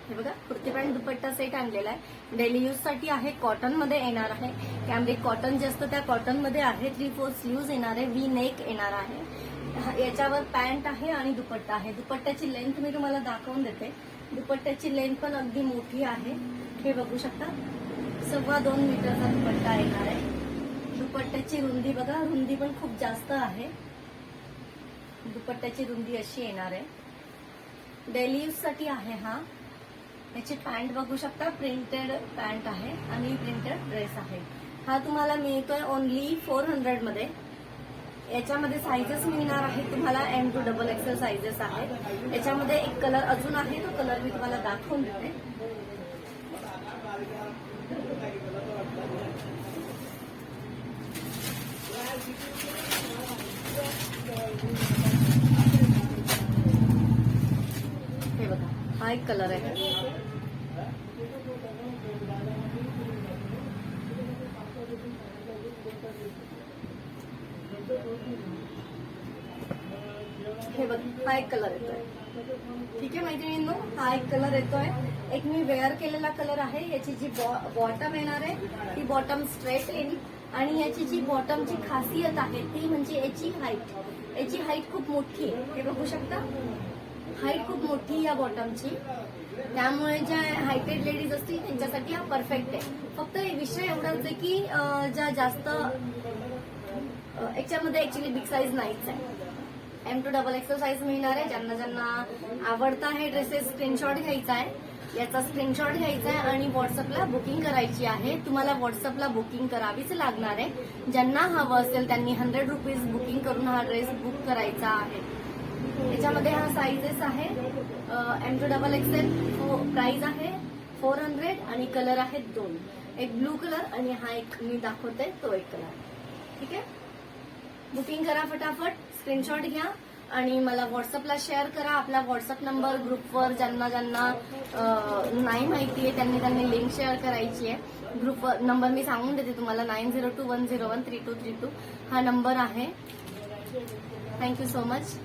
हे बघा, कुर्ती पॅन्ट दुपट्टा सेट आणलेला आहे. डेली यूज साठी आहे. कॉटन मध्ये येणार आहे. कॅम्ब्रिक कॉटन जे असतं त्या कॉटन मध्ये आहे. 3/4 स्लीव्ज येणार आहे. वी नेक येणार आहे. याच्यावर पॅन्ट आहे आणि दुपट्टा आहे. दुपट्ट्याची लेंथ मी तुम्हाला दाखवून देते. दुपट्ट्याची लेंथ पण अगदी मोठी आहे. हे बघू शकता, 2.25 मीटरचा दुपट्टा येणार आहे. दुपट्ट्याची रुंदी बघा, रुंदी पण खूप जास्त आहे. दुपट्ट्याची रुंदी अशी येणार आहे. डेली यूज साठी आहे हा. याची पॅन्ट बघू शकता, प्रिंटेड पॅन्ट आहे आणि प्रिंटेड ड्रेस आहे. हा तुम्हाला मिळतोय ओनली 400 मध्ये. याच्यामध्ये साईजेस मिळणार आहे तुम्हाला M to XXL साईजेस आहेत. याच्यामध्ये एक कलर अजून आहे, तो कलर मी तुम्हाला दाखवून देते. हे बघा, हा एक कलर आहे. हे बघ, हा एक कलर येतोय. ठीक आहे मैत्रिणींनो, हा एक कलर येतोय. एक मी वेअर केलेला कलर आहे. याची जी बॉटम येणार आहे ती बॉटम स्ट्रेट येईल आणि याची जी बॉटमची खासियत आहे ती म्हणजे याची हाईट खूप मोठी आहे. हे बघू शकता, हाईट खूप मोठी या बॉटमची. त्यामुळे ज्या हायटेड लेडीज असतील त्यांच्यासाठी हा परफेक्ट आहे. फक्त विषय एवढाच आहे की ज्या जास्त याच्यामध्ये ऍक्च्युली बिग साईज नाहीच आहे. M to XXL साईज मिळणार आहे. ज्यांना ज्यांना आवडता आहे ड्रेसेस, स्क्रीनशॉट घ्यायचा आहे. याचा स्क्रीनशॉट घ्यायचा आहे आणि व्हॉट्सअपला बुकिंग करायची आहे. तुम्हाला व्हॉट्सअपला बुकिंग करावीच लागणार आहे. ज्यांना हवं असेल त्यांनी 100 रुपीज बुकिंग करून हा ड्रेस बुक करायचा आहे. याच्यामध्ये हा साईजेस आहे. M to XXL प्राइस आहे 400 आणि कलर आहेत 2. एक ब्लू कलर आणि हा एक मी दाखवते तो एक कलर. ठीक आहे, बुकिंग करा फटाफट, स्क्रीनशॉट घ्या आणि मला व्हॉट्सअपला शेअर करा. आपला व्हॉट्सअप नंबर ग्रुपवर ज्यांना ज्यांना नाही माहिती आहे त्यांनी लिंक शेअर करायची आहे. ग्रुपवर नंबर मी सांगून देते तुम्हाला, 9021013232 हा नंबर आहे. Thank you so much.